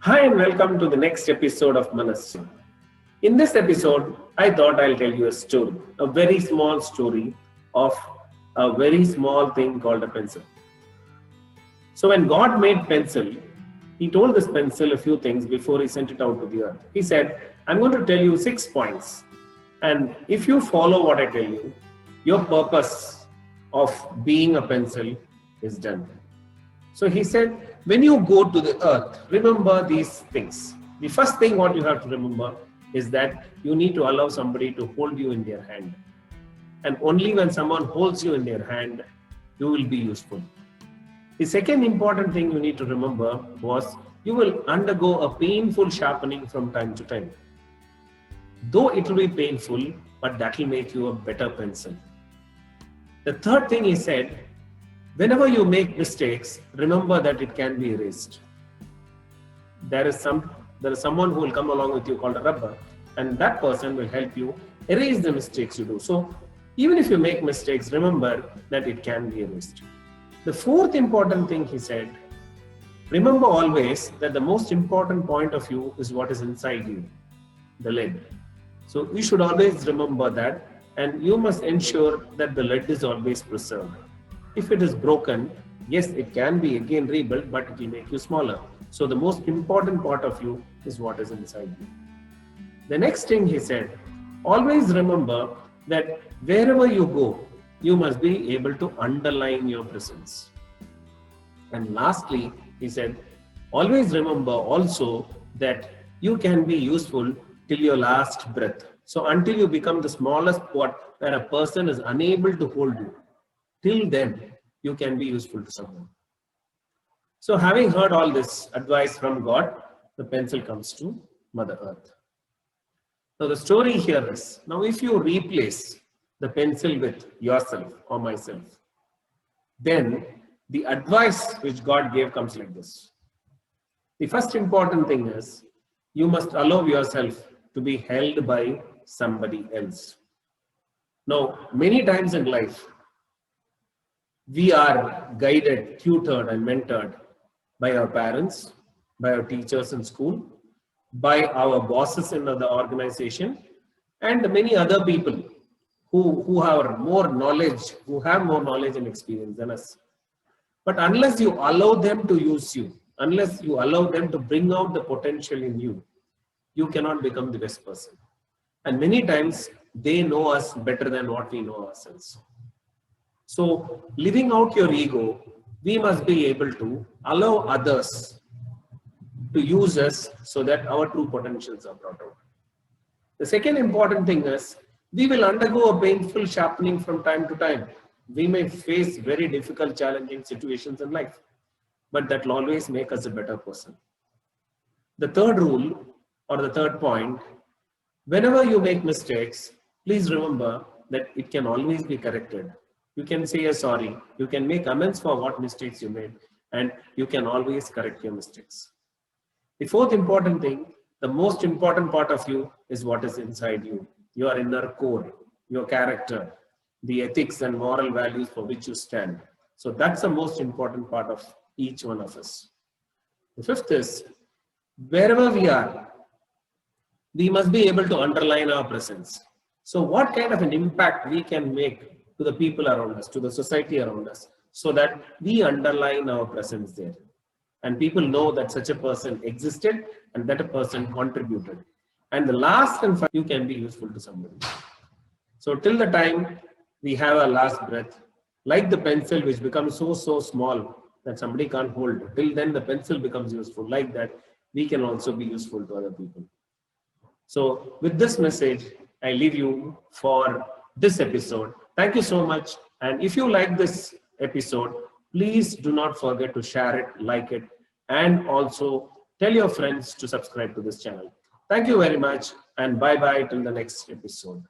Hi and welcome to the next episode of Manas. In this episode, I thought I'll tell you a story, a very small story of a very small thing called a pencil. So when God made pencil, he told this pencil a few things before he sent it out to the earth. He said, I'm going to tell you 6 points. And if you follow what I tell you, your purpose of being a pencil is done. So he said, when you go to the earth, remember these things. The first thing what you have to remember is that you need to allow somebody to hold you in their hand. And only when someone holds you in their hand, you will be useful. The second important thing you need to remember was you will undergo a painful sharpening from time to time. Though it will be painful, but that will make you a better pencil. The third thing he said, whenever you make mistakes, remember that it can be erased. There is someone who will come along with you called a rubber, and that person will help you erase the mistakes you do. So even if you make mistakes, remember that it can be erased. The fourth important thing he said, remember always that the most important point of you is what is inside you, the lead. So you should always remember that, and you must ensure that the lead is always preserved. If it is broken, yes, it can be again rebuilt, but it will make you smaller. So the most important part of you is what is inside you. The next thing he said, always remember that wherever you go, you must be able to underline your presence. And lastly, he said, always remember also that you can be useful till your last breath. So until you become the smallest part where a person is unable to hold you, till then, you can be useful to someone. So having heard all this advice from God, the pencil comes to Mother Earth. So the story here is, now if you replace the pencil with yourself or myself, then the advice which God gave comes like this. The first important thing is, you must allow yourself to be held by somebody else. Now, many times in life, we are guided, tutored, and mentored by our parents, by our teachers in school, by our bosses in the organization, and many other people who have more knowledge and experience than us. But unless you allow them to use you, unless you allow them to bring out the potential in you, you cannot become the best person. And many times they know us better than what we know ourselves. So living out your ego, we must be able to allow others to use us so that our true potentials are brought out. The second important thing is, we will undergo a painful sharpening from time to time. We may face very difficult, challenging situations in life, but that will always make us a better person. The third rule, or the third point, whenever you make mistakes, please remember that it can always be corrected. You can say a sorry, you can make amends for what mistakes you made, and you can always correct your mistakes. The fourth important thing, the most important part of you is what is inside you, your inner core, your character, the ethics and moral values for which you stand. So that's the most important part of each one of us. The fifth is, wherever we are, we must be able to underline our presence. So what kind of an impact we can make to the people around us, to the society around us, so that we underline our presence there. And people know that such a person existed and that a person contributed. And the last and final, you can be useful to somebody. So till the time we have our last breath, like the pencil which becomes so small that somebody can't hold, till then the pencil becomes useful. Like that, we can also be useful to other people. So with this message, I leave you for this episode. Thank you so much. And if you like this episode, please do not forget to share it, like it, and also tell your friends to subscribe to this channel. Thank you very much, and bye-bye till the next episode.